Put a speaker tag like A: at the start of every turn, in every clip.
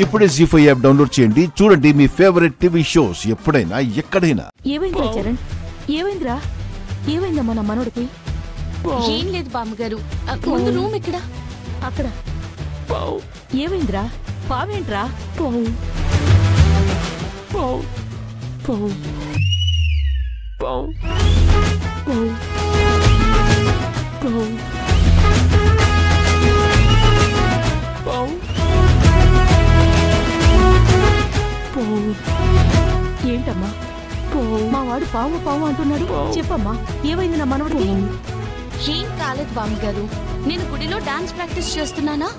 A: ఇప్పుడే జీ5 app download చేయండి. చూడండి మీ ఫేవరెట్ టీవీ షోస్ ఎప్పుడైనా ఎక్కడైనా.
B: ఏమైందిరా చరణ్? ఏమైందిరా? ఏమైందమ్మా నా మనోడికి?
C: ఏం లేదు బామ్మగారు. ముందు రూమ్ ఎక్కడ?
B: అక్కడ. ఏమైందిరా? పావేంట్రా? ఏంటమ్మా మా వాడు పాము పాము అంటున్నాడు? చెప్పమ్మా ఏమైంది నా మనవడికి?
C: ఏం కాలేదు బామ్మగారు. నేను గుడిలో డాన్స్ ప్రాక్టీస్ చేస్తున్నానా?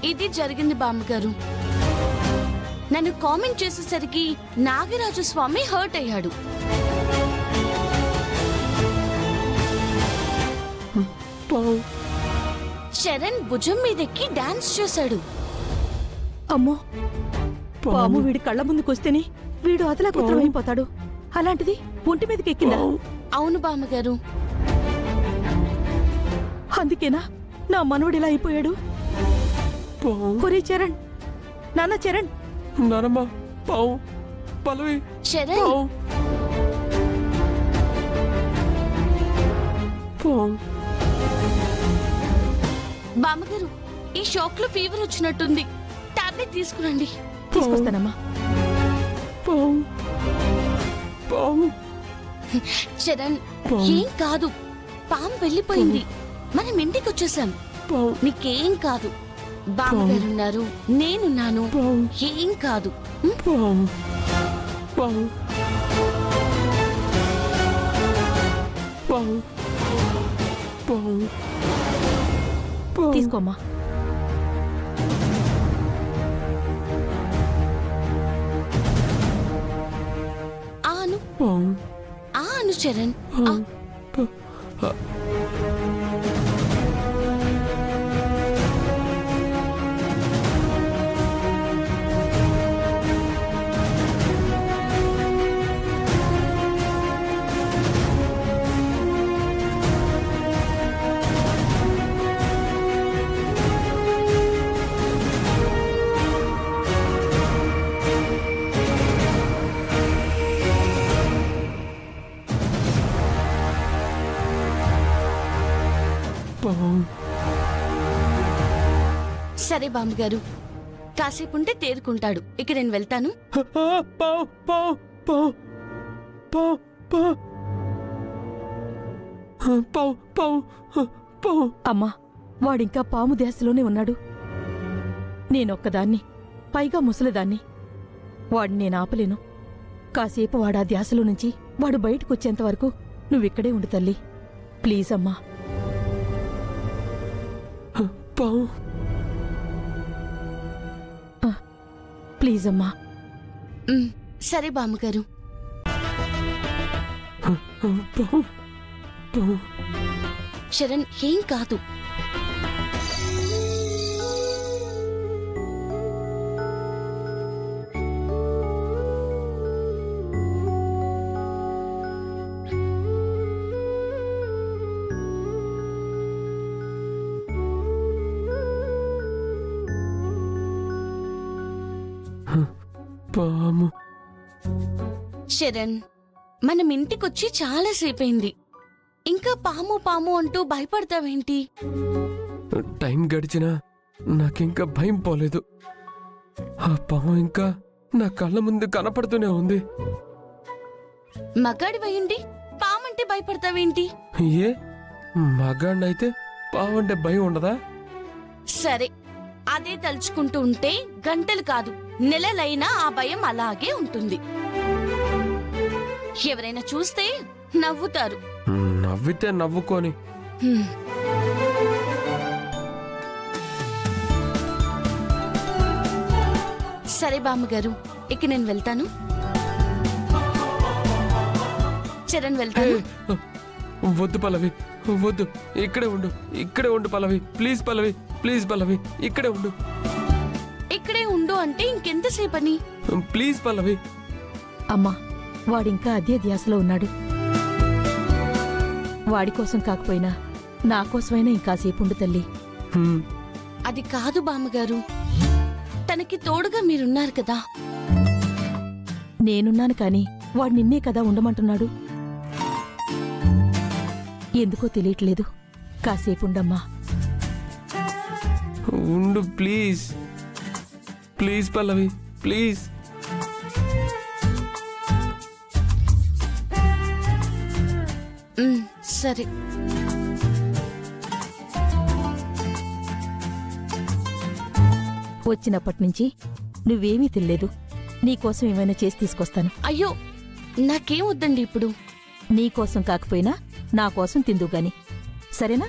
C: ఇది జరిగింది బామ్మగారు. నన్ను కామెంట్ చేసేసరికి నాగరాజు స్వామి హర్ట్ అయ్యాడు. చరణ్ భుజం మీదెక్కి డాన్స్ చేశాడు.
B: అమ్మో, పాము వీడి కళ్ళ ముందుకొస్తేనే వీడు అతలా కుత్రం అయిపోతాడు. అలాంటిది ఒంటి మీదకి ఎక్కిందా?
C: అవును బామ్మగారు.
B: అందుకేనా నా మనవడిలా అయిపోయాడు? ఒరే చరణ్, నాన్న చరణ్.
D: నానమ్మ, పావు పల్లవి.
C: చరణ్, బామ్మగారు ఈ షాక్ లో ఫీవర్ వచ్చినట్టుంది. టాబ్లెట్ తీసుకురండి.
B: తీసుకొస్తానమ్మా.
C: చరణ్, ఏం కాదు. పాము వెళ్ళిపోయింది. మనం ఇంటికి వచ్చేసాం. నీకేం కాదు. బామ్మగారున్నారు, నేనున్నాను. ఏం కాదు.
B: తీసుకోమ్మా.
C: ఆను ఆను చరణ్. సరే బామ్మగారు, కాసేపుంటే తేరుకుంటాడు. ఇక నేను వెళ్తాను.
B: అమ్మా, వాడింకా పాము దేశంలోనే ఉన్నాడు. నేనొక్కదాన్ని, పైగా ముసలిదాన్ని. వాడిని నేను ఆపలేను. కాసేపు వాడా ధ్యాసలో నుంచి వాడు బయటకొచ్చేంత వరకు నువ్విక్కడే ఉండు తల్లి. ప్లీజ్ అమ్మా. ప్లీజ్ అమ్మా.
C: సరే బామ్మగారు. చరణ్, ఏం కాదు.
D: పాము.
C: చరణ్, మనం ఇంటికొచ్చి చాలాసేపైంది. ఇంకా పాము పాము అంటూ భయపడతావేంటి?
D: టైం గడిచినా నాకింకా భయం పోలేదు. ఆ పాము ఇంకా నా కళ్ళ ముందు కనపడుతూనే ఉంది.
C: మగాడివయ్యుండి పామంటే భయపడతావేంటి?
D: ఏ మగాడినైతే పావంటే భయం ఉండదా?
C: సరే, అదే తలుచుకుంటూ ఉంటే గంటలు కాదు నెలలైనా ఆ భయం అలాగే ఉంటుంది. ఎవరైనా చూస్తే నవ్వుతారు.
D: నవ్వితే నవ్వుకొని.
C: సరే బామ్మగారు, ఇక నేను వెళ్తాను. చరణ్, వెళ్తాను.
D: వద్దు పల్లవి, వద్దు. ఇక్కడే ఉండు, ఇక్కడే ఉండు పల్లవి. ప్లీజ్ పల్లవి, ప్లీజ్ పల్లవి ఇక్కడే ఉండు.
C: ఇక్కడే ఉండు అంటే ఇంకెంతసేపని?
D: ప్లీజ్ పల్లవి.
B: అమ్మా, వాడింకా అదే ధ్యాసలో ఉన్నాడు. వాడి కోసం కాకపోయినా నా కోసమైనా ఇంకాసేపు ఉండు తల్లి.
C: అది కాదు బామ్మగారు, తనకి తోడుగా మీరున్నారు కదా.
B: నేనున్నాను కాని వాడు నిన్నే కదా ఉండమంటున్నాడు. ఎందుకో తెలియట్లేదు. కాసేపు ఉండమ్మా.
D: ఉండు ప్లీజ్. Please Pallavi please.
C: సరే.
B: వచ్చినప్పటినుంచి నువ్వేమీ తినలేదు. నీకోసం ఏమైనా చేసి తీసుకొస్తాను.
C: అయ్యో, నాకేం వద్దండి ఇప్పుడు.
B: నీకోసం కాకపోయినా నా కోసం తిందుగాని, సరేనా?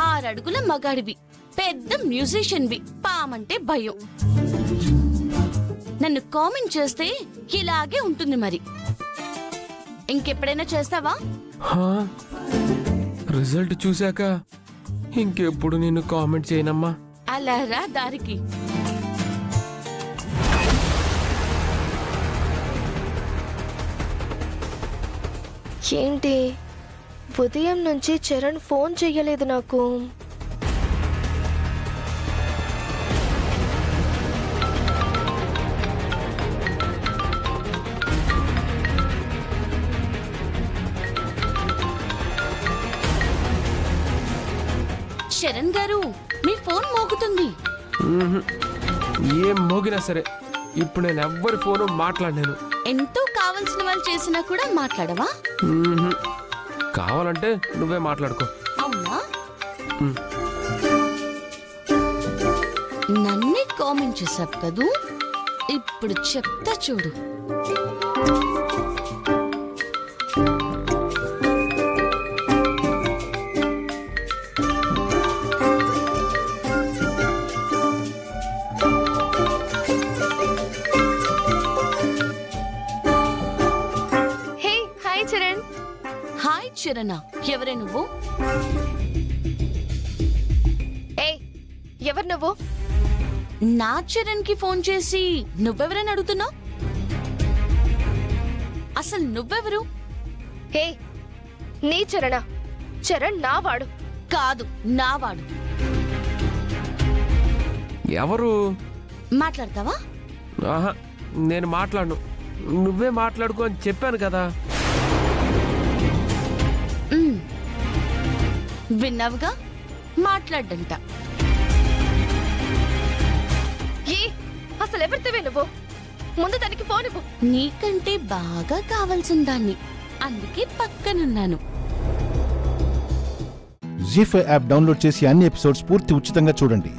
C: 6 అడుగుల మగాడివి, పెద్ద మ్యూజిషియన్వి, పామంటే భయం. నన్ను కామెంట్ చేస్తే ఇలాగే ఉంటుంది మరి. ఇంకెప్పుడైనా చేస్తావా?
D: రిజల్ట్ చూశాక ఇంకెప్పుడు నిన్ను కామెంట్ చేయనమ్మా.
C: అలా రా దారికి.
E: ఏంటి ఉదయం నుంచి చరణ్ ఫోన్ చెయ్యలేదు నాకు.
C: శరణ్ గారు, మీ ఫోన్ మోగుతుంది.
D: ఏం మోగినా సరే ఇప్పుడు నేను ఎవ్వరి ఫోను మాట్లాడలేను.
C: ఎంతో కావలసిన వాళ్ళు చేసినా కూడా మాట్లాడవా?
D: కావాలంటే నువ్వే మాట్లాడుకో.
C: అవునా? నన్నే కామెంట్ చేసావు కదూ, ఇప్పుడు చెప్తా చూడు. హాయ్ చరణ్, ఎవరే నువ్వు?
E: ఎవరు నువ్వు?
C: నా చరణ్ కి ఫోన్ చేసి నువ్వెవరని అడుగుతున్నావు? అసలు నువ్వెవరు?
E: హే, నీ చరణా? చరణ్ నావాడు
C: కాదు, నావాడు.
D: ఎవరు?
C: మాట్లాడతావా?
D: ఆహా, నేను మాట్లాడను. నువ్వే మాట్లాడుకో అని చెప్పాను కదా.
C: విన్నావుగా, మాట్లాడంట.
E: అసలు ఎవరితేవే నువ్వు? ముందు దానికి ఫోన్ ఇవ్వు.
C: నీకంటే బాగా కావాల్సిన దాన్ని, అందుకే పక్కనున్నాను.
A: జీ5 యాప్ డౌన్లోడ్ చేసి అన్ని ఎపిసోడ్స్ పూర్తి ఉచితంగా చూడండి.